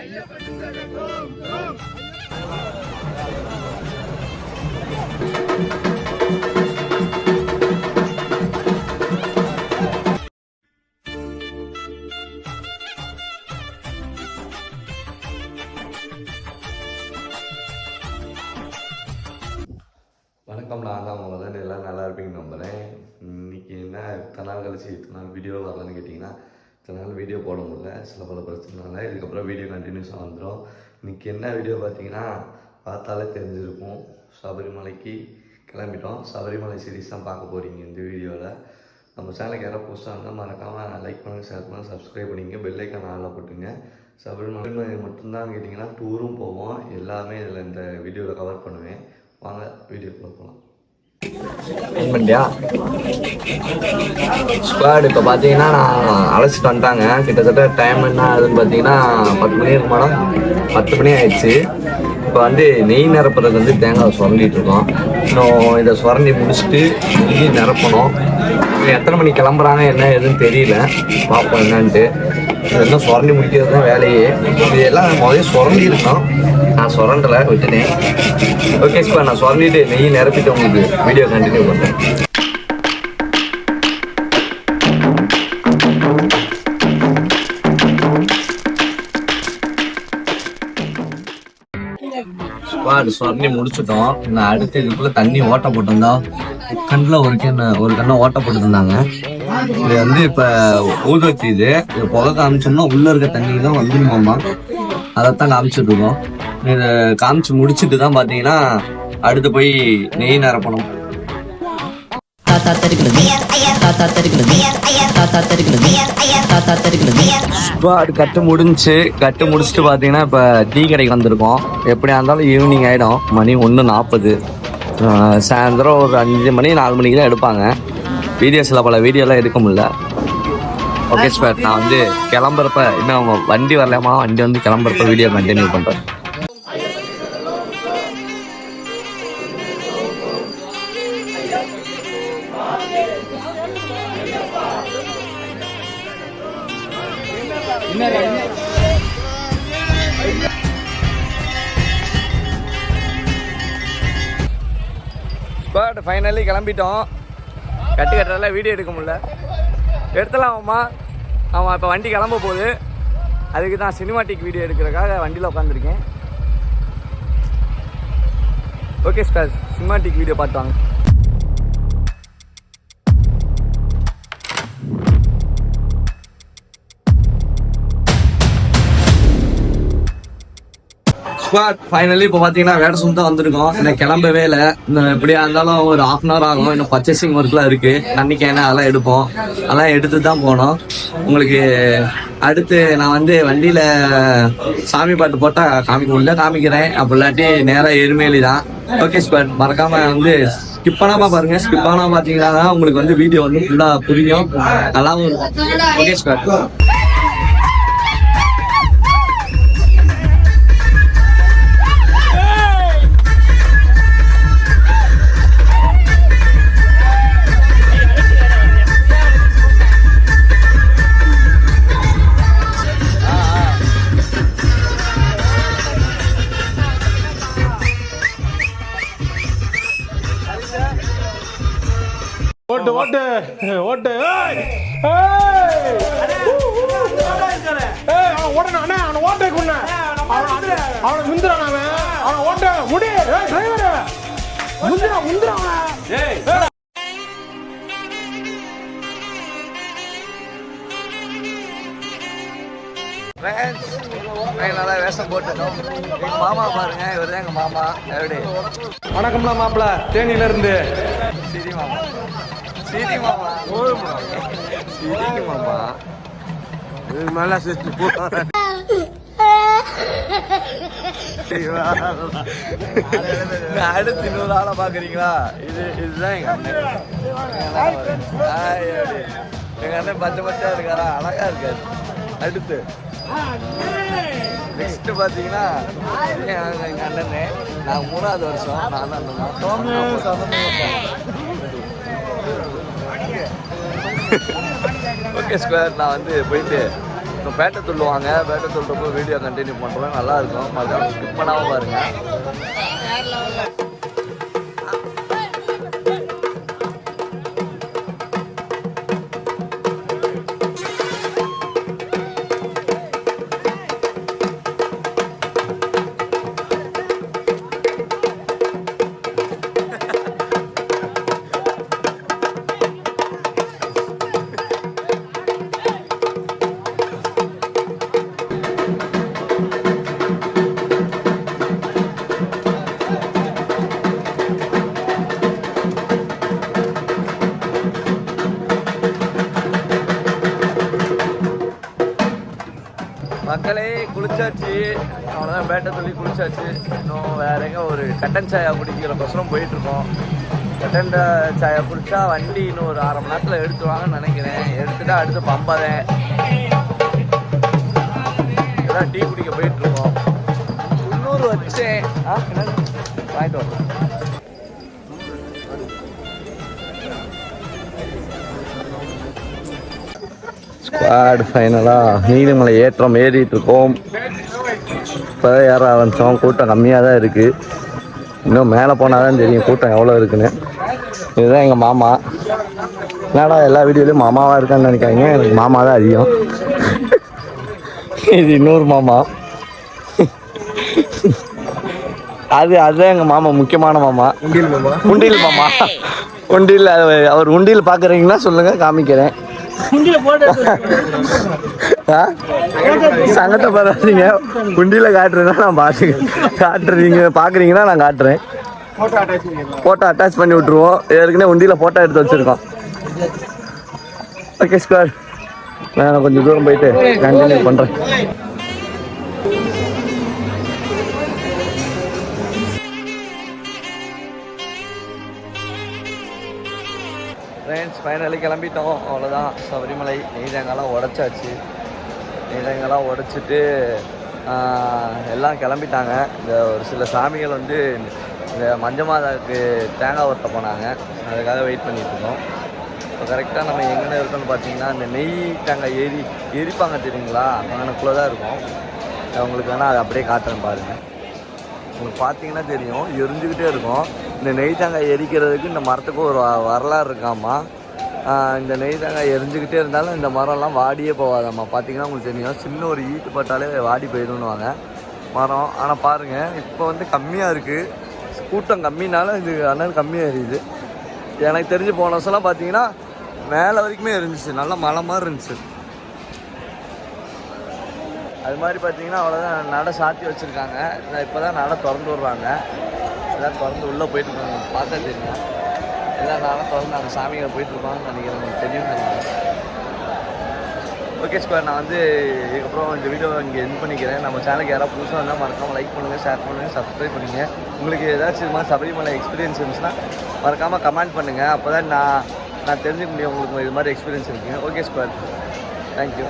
வணக்கம், நான் தான் முதல்ல எல்லாம் நல்லா இருப்பீங்கன்னு நம்புகிறேன். இன்றைக்கி என்ன இத்தனை நாள் கழிச்சு இத்தனை நாள் வீடியோ வரலன்னு கேட்டிங்கன்னா, இத்தனை நாள் வீடியோ போட முடியல, சில பல பிரச்சனைனால. இதுக்கப்புறம் வீடியோ கண்டினியூஸாக வந்துடும். இன்றைக்கி என்ன வீடியோ பார்த்தீங்கன்னா, பார்த்தாலே தெரிஞ்சிருக்கும், சபரிமலைக்கு கிளம்பிட்டோம். சபரிமலை சீரீஸ் தான் பார்க்க போகிறீங்க இந்த வீடியோவில். நம்ம சேனலுக்கு யாராவது புதுசாக இருந்தால் மறக்காமல் லைக் பண்ணுங்கள், ஷேர் பண்ணுங்கள், சப்ஸ்கிரைப் பண்ணிங்க, பெல் ஐக்கான் ஆனில் போட்டுங்க. சபரிமலை மட்டும்தான் கேட்டிங்கன்னா டூரும் போவோம், எல்லாமே இதில் இந்த வீடியோவில் கவர் பண்ணுவேன். வாங்க வீடியோக்குள்ள போகலாம். ஸ்குவாட் இப்போ பார்த்தீங்கன்னா நான் அழைச்சிட்டு வந்துட்டாங்க. கிட்டத்தட்ட டைம் என்ன ஆகுதுன்னு பார்த்தீங்கன்னா 10 மணி இருக்கு மேடம். 10 மணி ஆயிடுச்சு. இப்போ வந்து நெய் நிரப்புறதுக்கு வந்து தேங்காய் சுரண்டிட்டு இருக்கோம். இன்னும் இதை சுரண்டி முடிச்சுட்டு நெய் நிரப்பணும். எத்தனை மணி கிளம்புறாங்க என்ன எதுன்னு தெரியல, பார்ப்போம் என்னன்ட்டு. இதெல்லாம் சுரண்டி முடிக்கிறது தான் வேலையே. இது எல்லாம் முதல்ல சுரண்டி இருக்கோம், நான் சுரண்டலை, விட்டுட்டேன். ஓகே ஸ்குவாட், நான் சுரண்டிட்டு நெய் நிரப்பிட்டு உங்களுக்கு வீடியோ கண்டினியூ பண்ணுறேன். ஸ்குவாட் சுரண்டி முடிச்சுட்டோம். நான் அடுத்து இதுக்குள்ள தண்ணி ஓட்ட போட்டிருந்தா கண்ணில் ஒரு கண்ணை ஓட்ட போட்டுருந்தாங்க. இது வந்து இப்போ ஊதுவத்தி இது புகை காமிச்சோம்னா உள்ளே இருக்க தண்ணி தான் வந்துருமாம்மா, அதைத்தான் காமிச்சிட்டு இருக்கோம். இதை காமிச்சு முடிச்சுட்டு தான் பார்த்தீங்கன்னா அடுத்து போய் நெய் நிரப்பணும். கட்டு முடிச்சுட்டு பார்த்தீங்கன்னா இப்போ டீ கடைக்கு வந்திருக்கோம். எப்படியா இருந்தாலும் ஈவினிங் ஆகிடும், மணி 1:40. சாயந்தரம் ஒரு 5 மணி 4 மணிக்கு தான் எடுப்பாங்க வீடியோஸில். பல வீடியோலாம் எடுக்க முடியல. ஓகே ஸ்குவாட், நான் வந்து கிளம்புறப்ப இன்னும் அவங்க வண்டி வரலாமா, வண்டி வந்து கிளம்புறப்ப வீடியோ கண்டினியூ பண்ணுறேன். ஸ்குவாட் ஃபைனலி கிளம்பிட்டோம். கட்டுறதுல வீடியோ எடுக்க முடியல, எடுத்துலாமாம்மா. ஆமாம், இப்போ வண்டி கிளம்ப போகுது, அதுக்கு தான் சினிமாட்டிக் வீடியோ எடுக்கிறதுக்காக வண்டியில் உட்காந்துருக்கேன். ஓகே ஸ்குவாட், சினிமாட்டிக் வீடியோ பார்த்து வாங்க. ஸ்குவாட் ஃபைனலி இப்போ பார்த்தீங்கன்னா வேட சும் தான் வந்திருக்கோம். எனக்கு கிளம்பவே இல்லை. இன்னும் எப்படியா இருந்தாலும் ஒரு 1/2 hour ஆகும். இன்னும் பர்ச்சேசிங் ஒர்க்லாம் இருக்குது, தண்ணிக்கேன அதெல்லாம் எடுப்போம். அதெல்லாம் எடுத்து தான் போனோம். உங்களுக்கு அடுத்து நான் வந்து வண்டியில் சாமி பாட்டு போட்டால் காமிக்க முடியல, காமிக்கிறேன். அப்படி இல்லாட்டி நேராக எருமேலி தான். ஓகே ஸ்குவாட், மறக்காமல் வந்து ஸ்கிப் பண்ணாமல் பாருங்கள். ஸ்கிப் பண்ணாமல் பார்த்தீங்கன்னா தான் உங்களுக்கு வந்து வீடியோ வந்து ஃபுல்லாக புரியும், நல்லாவும் இருக்கும். Okay squad. ஓட்டு ஓட்டு ஓட்டு ஓடணும் அண்ணா, அவனை ஓட்டை கொண்ட அவனை முந்திரான், அவனை ஓட்ட முடி டிரைவர் முந்திரான். நல்லா வேஷம் போட்டுட்டோம். எங்க மாமா பாருங்க, இவர் தான் எங்க மாமா. எப்படி வணக்கம்ல மாப்பிள்ள, தேனியில இருந்து. சரி மாமா, சரி மாமா, சரி மாமா. நல்லா சேர்த்து போ. அடுத்து 100 ஆளை பாக்குறீங்களா? இதுதான் எங்க அண்ணன். எங்க அண்ணன் பச்சை பச்சா இருக்காரா, அழகா இருக்காரு. அடுத்து நெக்ஸ்ட் பாத்தீங்கன்னா எங்க அண்ணனே, நான் 3வது வருஷம். நான் ஓகே ஸ்கொயர், நான் வந்து போயிட்டு இப்போ பேட்டை துள்ளுவாங்க. பேட்டை துள்ளுறப்போ வீடியோ கண்டினியூ பண்ணுறோம். நல்லாயிருக்கும். மறக்காம ஸ்கிப் பண்ணாமல் பாருங்கள். மக்களே குளிச்சாச்சு. அவ்வளோதான், பேட்டை துள்ளி குளிச்சாச்சு. இன்னும் வேற எங்க ஒரு கட்டன் சாயா குடிக்கிறக்கோசரம் போயிட்டுருக்கோம். கட்டன் சாயா குடிச்சா வண்டி இன்னும் ஒரு 1/2 மணி நேரத்தில் எடுத்துருவாங்கன்னு நினைக்கிறேன். எடுத்துட்டா அடுத்து பம்பாதேன். இதான் டீ குடிக்க போயிட்டுருக்கோம். 300 வச்சேன். வாங்கிட்டு வரேன். ஸ்குவாட் ஃபைனலாக நீலிமலை ஏற்றம் ஏறிட்டு இருக்கோம். இப்போ ஏற ஆரம்பித்தோம். கூட்டம் கம்மியாக தான் இருக்குது. இன்னும் மேலே போனால் தான் தெரியும் கூட்டம் எவ்வளோ இருக்குன்னு. இதுதான் எங்கள் மாமா. என்னடா எல்லா வீடியோலையும் மாமாவாக இருக்கான்னு நினைக்காங்க. எனக்கு மாமா தான் அதிகம். இது இன்னொரு மாமா. அதுதான் எங்கள் மாமா, முக்கியமான மாமா. உண்டியல் மாமா. உண்டியல் அவர் உண்டியல் பார்க்குறீங்கன்னா சொல்லுங்கள், காமிக்கிறேன். சங்கத்தை பார்த்தாதீங்க. உண்டியில் காட்டுறேன்னா நான் காட்டுறீங்க பார்க்குறீங்கன்னா நான் காட்டுறேன். ஃபோட்டோ அட்டாச் பண்ணி விட்ருவோம். ஏற்கனவே உண்டியில் ஃபோட்டோ எடுத்து வச்சுருக்கோம். ஓகே ஸ்குவாட், நான் கொஞ்சம் தூரம் போயிட்டு கண்டினியூ பண்ணுறேன். ஃப்ரெண்ட்ஸ் ஃபைனலி கிளம்பிட்டோம். அவ்வளோதான், சபரிமலை நெய்தேங்காலாம் உடச்சாச்சு. நெய்தேங்காலாம் உடச்சிட்டு எல்லாம் கிளம்பிட்டாங்க. இந்த ஒரு சில சாமிகள் வந்து இந்த மஞ்சமாதாவுக்கு தேங்காய் ஒட்ட போனாங்க. அதுக்காக வெயிட் பண்ணிகிட்ருக்கோம். இப்போ கரெக்டாக நம்ம எங்கே இருக்கோம்னு பார்த்தீங்கன்னா, இந்த நெய் தேங்காய் எரிப்பாங்க தெரியுங்களா, அங்கனக்குள்ளே தான் இருக்கும். உங்களுக்கு வேணால் அதை அப்படியே காட்டுறேன் பாருங்கள். உங்களுக்கு பார்த்தீங்கன்னா தெரியும், எரிஞ்சுக்கிட்டே இருக்கும். இந்த நெய் தேங்காய் எரிக்கிறதுக்கு இந்த மரத்துக்கு ஒரு வரலாறு இருக்காமா. இந்த நெய் தேங்காய் எரிஞ்சுக்கிட்டே இருந்தாலும் இந்த மரம்லாம் வாடியே போகாதாம்மா. பார்த்தீங்கன்னா உங்களுக்கு தெரியும், சின்ன ஒரு ஈட்டு பட்டாலே வாடி போயிடும்னுவாங்க மரம். ஆனால் பாருங்கள், இப்போ வந்து கம்மியாக இருக்குது. கூட்டம் கம்மினால இது அனல் கம்மியாக எரியுது. எனக்கு தெரிஞ்சு போன வருஷம்லாம் பார்த்தீங்கன்னா மேலே வரைக்குமே இருந்துச்சு, நல்லா மலை மாதிரி இருந்துச்சு. அது மாதிரி பார்த்தீங்கன்னா அவ்வளோதான், நடை சாத்தி வச்சுருக்காங்க. இப்போ தான் நடை திறந்து விட்றாங்க. எல்லாம் திறந்து உள்ளே போயிட்டுருக்காங்க. பார்த்தா தெரியும், எல்லாம் நடை திறந்து அந்த சாமிகளை போயிட்டுருப்பாங்கன்னு நினைக்கிறேன். உங்களுக்கு தெரியும் நினைக்கிறேன். ஓகே ஸ்கொயர், நான் வந்து இதுக்கப்புறம் இந்த வீடியோ இங்கே என் பண்ணிக்கிறேன். நம்ம சேனலுக்கு யாராவது புதுசாக வந்தால் மறக்காமல் லைக் பண்ணுங்கள், ஷேர் பண்ணுங்கள், சப்ஸ்கிரைப் பண்ணுங்கள். உங்களுக்கு ஏதாச்சும் இது மாதிரி சபரிமலை எக்ஸ்பீரியன்ஸ் இருந்துச்சுன்னா மறக்காமல் கமெண்ட் பண்ணுங்கள். அப்போ தான் நான் தெரிஞ்சுக்க முடியும் உங்களுக்கு இது மாதிரி எக்ஸ்பீரியன்ஸ் இருக்குங்க. Okay square, thank you.